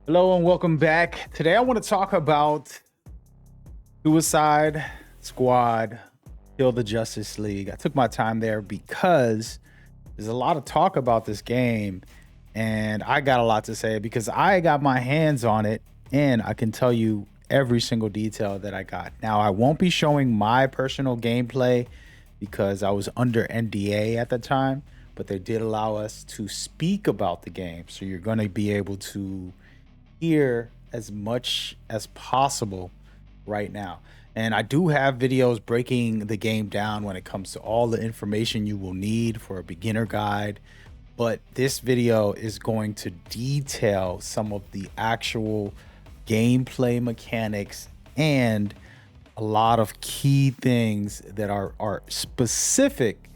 Hello and welcome back. Today I want to talk about Suicide Squad Kill the Justice League. I took my time there because there's a lot of talk about this game and I got a lot to say because I got my hands on it and I can tell you every single detail that I got. Now, I won't be showing my personal gameplay because I was under NDA at the time, but they did allow us to speak about the game. So you're going to be able to hear as much as possible right now. And I do have videos breaking the game down when it comes to all the information you will need for a beginner guide. But this video is going to detail some of the actual gameplay mechanics and a lot of key things that are specific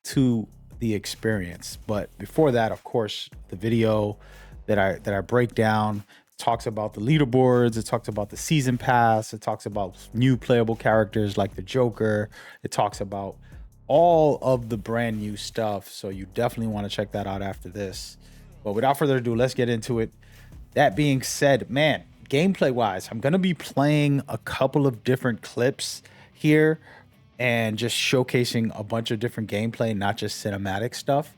to the experience. But before that, of course, the video that I break down talks about the leaderboards, it talks about the season pass, it talks about new playable characters like the Joker, it talks about all of the brand new stuff. So you definitely want to check that out after this. But without further ado, let's get into it. That being said, man, gameplay wise, I'm going to be playing a couple of different clips here and just showcasing a bunch of different gameplay, not just cinematic stuff.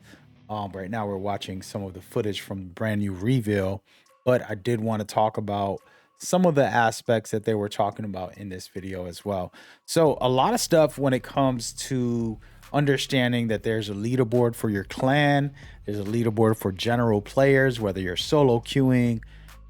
Right now we're watching some of the footage from the brand new reveal, but I did want to talk about some of the aspects that they were talking about in this video as well. So a lot of stuff when it comes to understanding that there's a leaderboard for your clan, there's a leaderboard for general players, whether you're solo queuing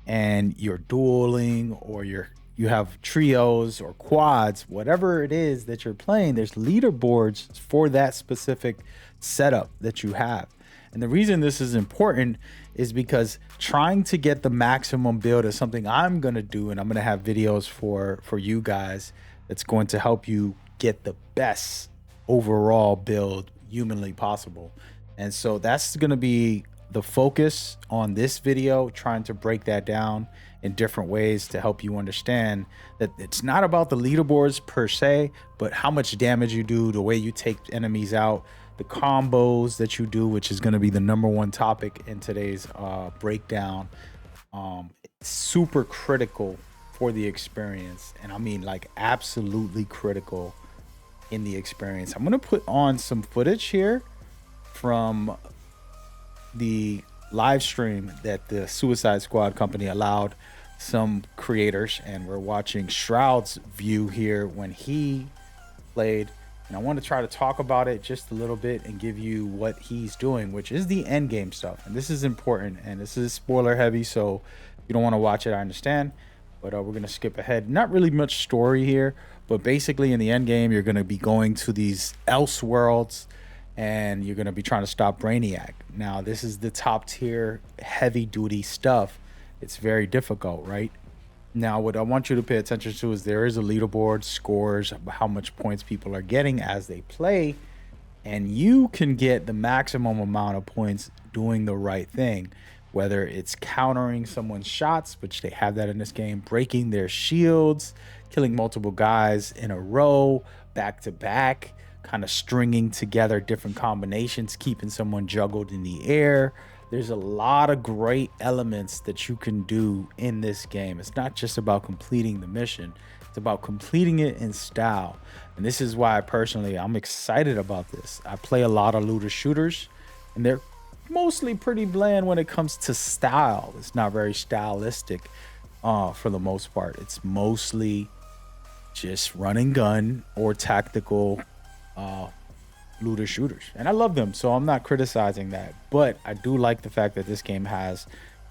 and you're dueling or you have trios or quads, whatever it is that you're playing, there's leaderboards for that specific setup that you have. And the reason this is important is because trying to get the maximum build is something I'm going to do, and I'm going to have videos for you guys that's going to help you get the best overall build humanly possible. And so that's going to be the focus on this video, trying to break that down in different ways to help you understand that it's not about the leaderboards per se, but how much damage you do, the way you take enemies out, the combos that you do, which is going to be the #1 topic in today's breakdown. It's super critical for the experience, and I mean like absolutely critical in the experience. I'm going to put on some footage here from the live stream that the Suicide Squad company allowed some creators, and we're watching Shroud's view here when he played. And I want to try to talk about it just a little bit and give you what he's doing, which is the end game stuff. And this is important, and this is spoiler heavy, so if you don't want to watch it, I understand. But we're going to skip ahead. Not really much story here, but basically in the end game, you're going to be going to these else worlds and you're going to be trying to stop Brainiac. Now, this is the top tier heavy duty stuff. It's very difficult, right? Now, what I want you to pay attention to is there is a leaderboard, scores, how much points people are getting as they play, and you can get the maximum amount of points doing the right thing, whether it's countering someone's shots, which they have that in this game, breaking their shields, killing multiple guys in a row, back to back, kind of stringing together different combinations, keeping someone juggled in the air. There's a lot of great elements that you can do in this game. It's not just about completing the mission, it's about completing it in style. And this is why I'm excited about this. I play a lot of looter shooters and they're mostly pretty bland when it comes to style. It's not very stylistic for the most part. It's mostly just run and gun or tactical looter shooters, and I love them, so I'm not criticizing that. But I do like the fact that this game has,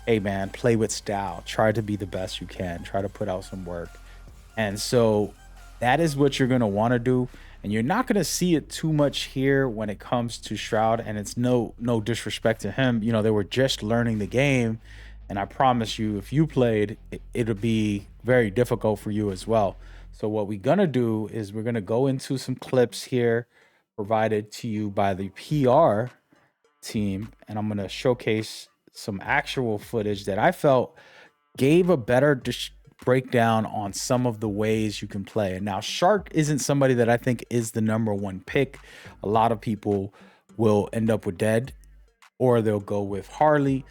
hey man, play with style, try to be the best you can, try to put out some work. And so that is what you're going to want to do, and you're not going to see it too much here when it comes to Shroud. And it's no disrespect to him, you know, they were just learning the game, and I promise you if you played it'll be very difficult for you as well. So what we're going to do is we're going to go into some clips here provided to you by the PR team, and I'm going to showcase some actual footage that I felt gave a better breakdown on some of the ways you can play. And now Shark isn't somebody that I think is the #1 pick. A lot of people will end up with Dead or they'll go with Harley.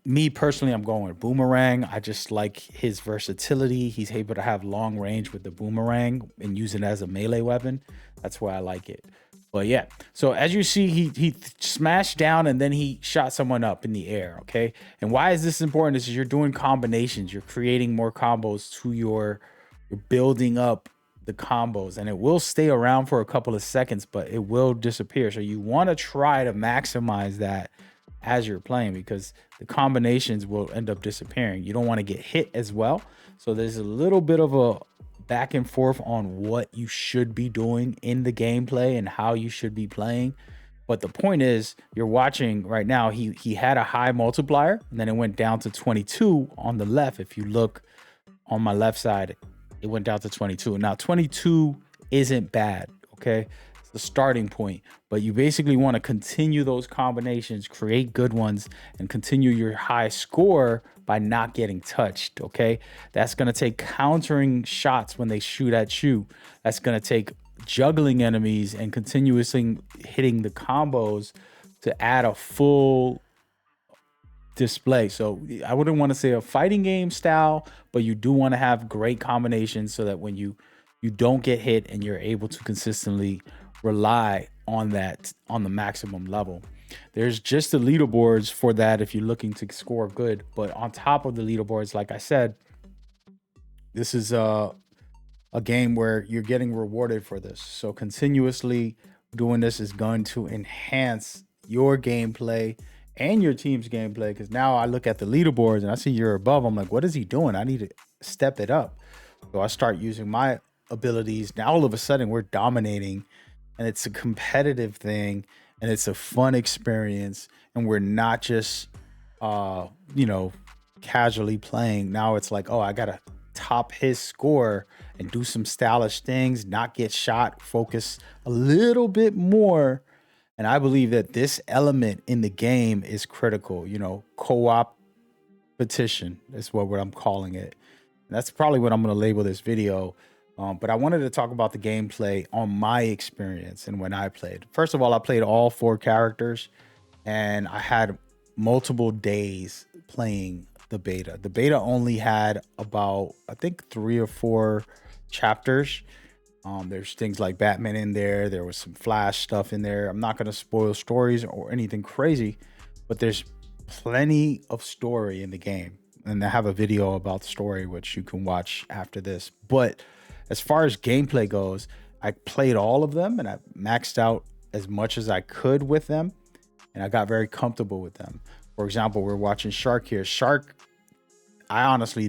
Me personally, I'm going with Boomerang. I just like his versatility. He's able to have long range with the Boomerang and use it as a melee weapon. That's why I like it. But yeah, so as you see, he smashed down and then he shot someone up in the air. Okay, and why is this important? Is you're doing combinations. You're creating more combos to you're building up the combos, and it will stay around for a couple of seconds, but it will disappear. So you want to try to maximize that as you're playing, because the combinations will end up disappearing. You don't want to get hit as well. So there's a little bit of a back and forth on what you should be doing in the gameplay and how you should be playing. But the point is, you're watching right now, he had a high multiplier and then it went down to 22 on the left. If you look on my left side, it went down to 22. Now 22 isn't bad, okay? It's the starting point, but you basically want to continue those combinations, create good ones, and continue your high score by not getting touched, okay? That's going to take countering shots when they shoot at you. That's going to take juggling enemies and continuously hitting the combos to add a full display. So I wouldn't want to say a fighting game style, but you do want to have great combinations so that when you don't get hit and you're able to consistently rely on that on the maximum level. There's just the leaderboards for that if you're looking to score good, but on top of the leaderboards, like I said, this is a game where you're getting rewarded for this. So continuously doing this is going to enhance your gameplay and your team's gameplay, because now I look at the leaderboards and I see you're above. I'm like, what is he doing? I need to step it up. So I start using my abilities. Now all of a sudden we're dominating, and it's a competitive thing, and it's a fun experience, and we're not just casually playing. Now it's like, oh, I gotta top his score and do some stylish things, not get shot, focus a little bit more. And I believe that this element in the game is critical. Co-opetition is what I'm calling it. And that's probably what I'm going to label this video. But I wanted to talk about the gameplay on my experience and when I played. First of all, I played all 4 characters, and I had multiple days playing the beta. The beta only had about, I think, 3 or 4 chapters. There's things like Batman in there. There was some Flash stuff in there. I'm not going to spoil stories or anything crazy, but there's plenty of story in the game. And I have a video about the story, which you can watch after this. But as far as gameplay goes, I played all of them and I maxed out as much as I could with them. And I got very comfortable with them. For example, we're watching Shark here. Shark, I honestly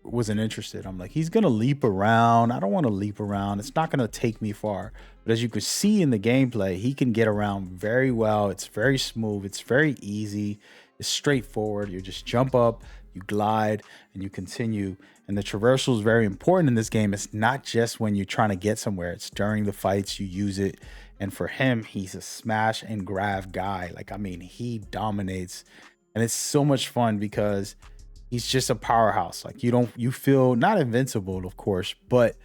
wasn't interested. I'm like, he's gonna leap around. I don't want to leap around. It's not gonna take me far. But as you can see in the gameplay, he can get around very well. It's very smooth. It's very easy. It's straightforward. You just jump up, you glide, and you continue. And the traversal is very important in this game. It's not just when you're trying to get somewhere. It's during the fights you use it. And for him, he's a smash and grab guy. Like, I mean, he dominates. And it's so much fun because he's just a powerhouse. Like, you feel not invincible, of course, but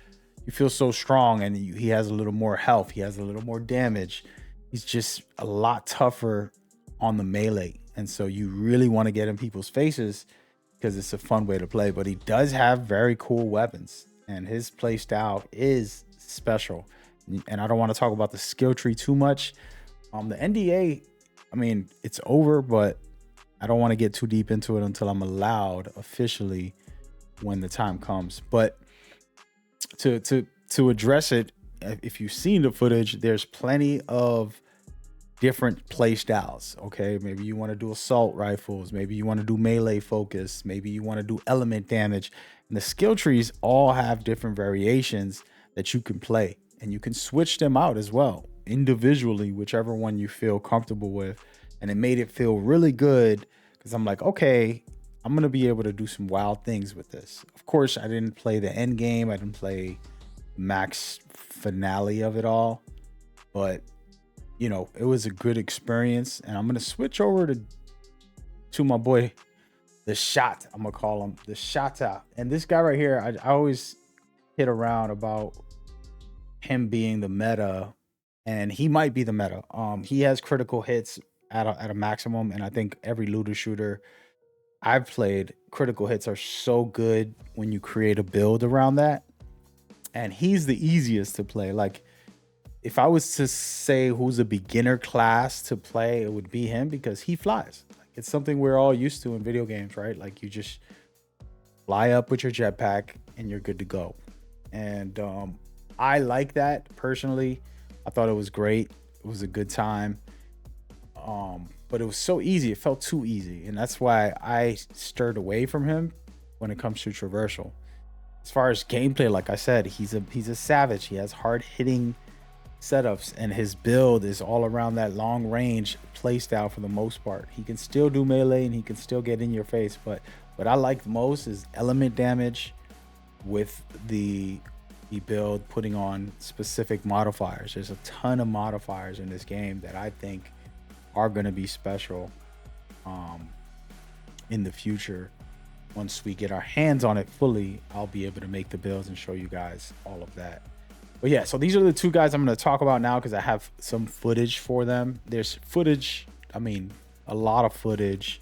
you feel so strong, and he has a little more health. He has a little more damage. He's just a lot tougher on the melee. And so you really want to get in people's faces because it's a fun way to play. But he does have very cool weapons, and his play style is special. And I don't want to talk about the skill tree too much. The NDA, I mean, it's over, but I don't want to get too deep into it until I'm allowed officially when the time comes. But to address it, if you've seen the footage, there's plenty of different play styles. Okay, maybe you want to do assault rifles, maybe you want to do melee focus, maybe you want to do element damage. And the skill trees all have different variations that you can play, and you can switch them out as well individually, whichever one you feel comfortable with. And it made it feel really good because I'm like, okay, I'm going to be able to do some wild things with this. Of course, I didn't play the end game. I didn't play max finale of it all, but it was a good experience. And I'm going to switch over to my boy, the Shot. I'm going to call him the Shota. And this guy right here, I always hit around about him being the meta, and he might be the meta. He has critical hits at a maximum. And I think every looter shooter I've played, critical hits are so good when you create a build around that. And he's the easiest to play. Like, if I was to say who's a beginner class to play, it would be him because he flies. Like, it's something we're all used to in video games, right? Like, you just fly up with your jetpack and you're good to go. And I like that personally. I thought it was great. It was a good time. But it was so easy. It felt too easy. And that's why I stirred away from him when it comes to traversal. As far as gameplay, like I said, he's a savage. He has hard hitting setups, and his build is all around that long range play style for the most part. He can still do melee and he can still get in your face, but what I like the most is element damage with the build putting on specific modifiers. There's a ton of modifiers in this game that I think are going to be special in the future. Once we get our hands on it fully, I'll be able to make the builds and show you guys all of that. But yeah, so these are the two guys I'm going to talk about now because I have some footage for them. There's footage, I mean, a lot of footage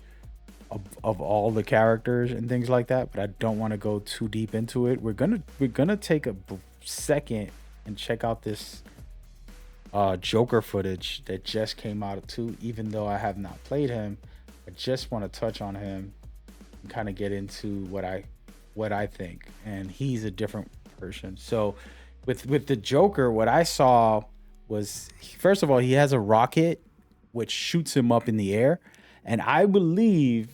of all the characters and things like that, but I don't want to go too deep into it. We're gonna take a second and check out this Joker footage that just came out too. Even though I have not played him, I just want to touch on him and kind of get into what I think. And he's a different person. So with the Joker, what I saw was, first of all, he has a rocket which shoots him up in the air, and I believe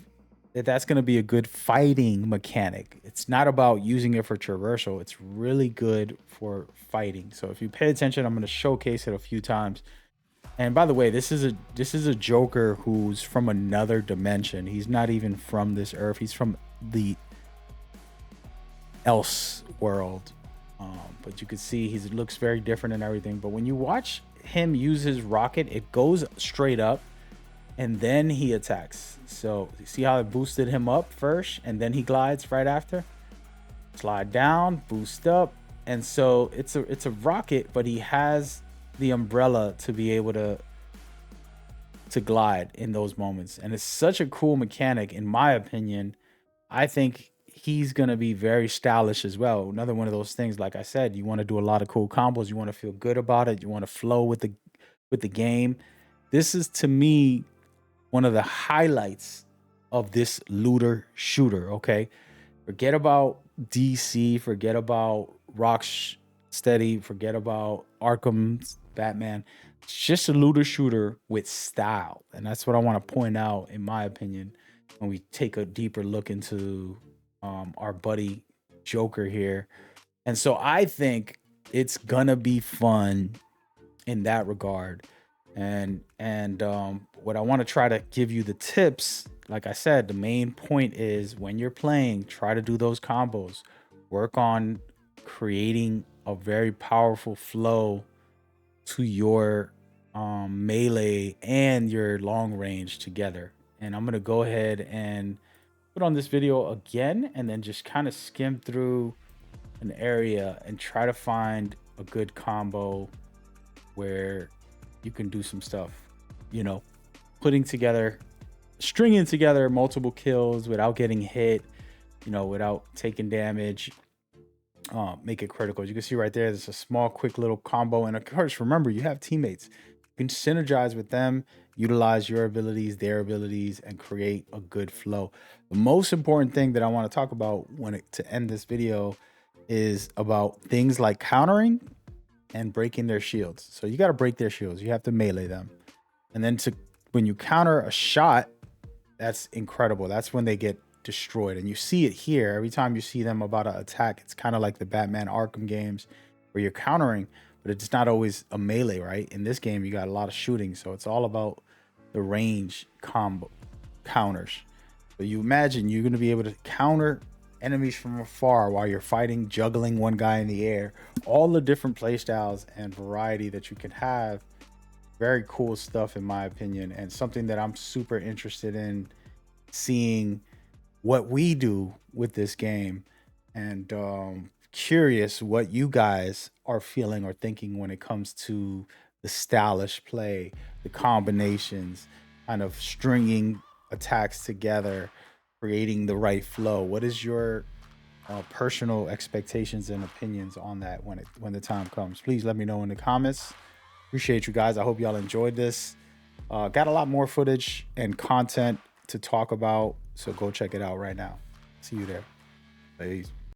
that that's going to be a good fighting mechanic. It's not about using it for traversal. It's really good for fighting. So if you pay attention, I'm going to showcase it a few times. And by the way, this is a Joker who's from another dimension. He's not even from this earth. He's from the else world. But you can see he looks very different and everything. But when you watch him use his rocket, it goes straight up and then he attacks. So you see how it boosted him up first and then he glides right after? Slide down, boost up. And so it's a rocket, but he has the umbrella to be able to glide in those moments. And it's such a cool mechanic, in my opinion. I think he's going to be very stylish as well. Another one of those things, like I said, you want to do a lot of cool combos. You want to feel good about it. You want to flow with the game. This is, to me, one of the highlights of this looter shooter, okay? Forget about DC, forget about Rocksteady, forget about Arkham's Batman. It's just a looter shooter with style. And that's what I want to point out, in my opinion, when we take a deeper look into our buddy Joker here. And so I think it's gonna be fun in that regard. And what I want to try to give you the tips, like I said, the main point is when you're playing, try to do those combos. Work on creating a very powerful flow to your melee and your long range together. And I'm gonna go ahead and put on this video again and then just kind of skim through an area and try to find a good combo where you can do some stuff, you know, stringing together multiple kills without getting hit, you know, without taking damage. Make it critical. As you can see right there, there's a small, quick little combo. And of course, remember, you have teammates. You can synergize with them, utilize your abilities, their abilities, and create a good flow. The most important thing that I want to talk about to end this video is about things like countering and breaking their shields. So you got to break their shields. You have to melee them. And then when you counter a shot, that's incredible. That's when they get destroyed. And you see it here. Every time you see them about to attack, it's kind of like the Batman Arkham games where you're countering, but it's not always a melee, right? In this game, you got a lot of shooting. So it's all about the range counters. So you imagine you're going to be able to counter enemies from afar while you're fighting, juggling one guy in the air, all the different play styles and variety that you can have. Very cool stuff, in my opinion, and something that I'm super interested in seeing what we do with this game, and curious what you guys are feeling or thinking when it comes to the stylish play, the combinations, kind of stringing attacks together, creating the right flow. What is your personal expectations and opinions on that when the time comes? Please let me know in the comments. Appreciate you guys. I hope y'all enjoyed this. Got a lot more footage and content to talk about, so go check it out right now. See you there. Peace.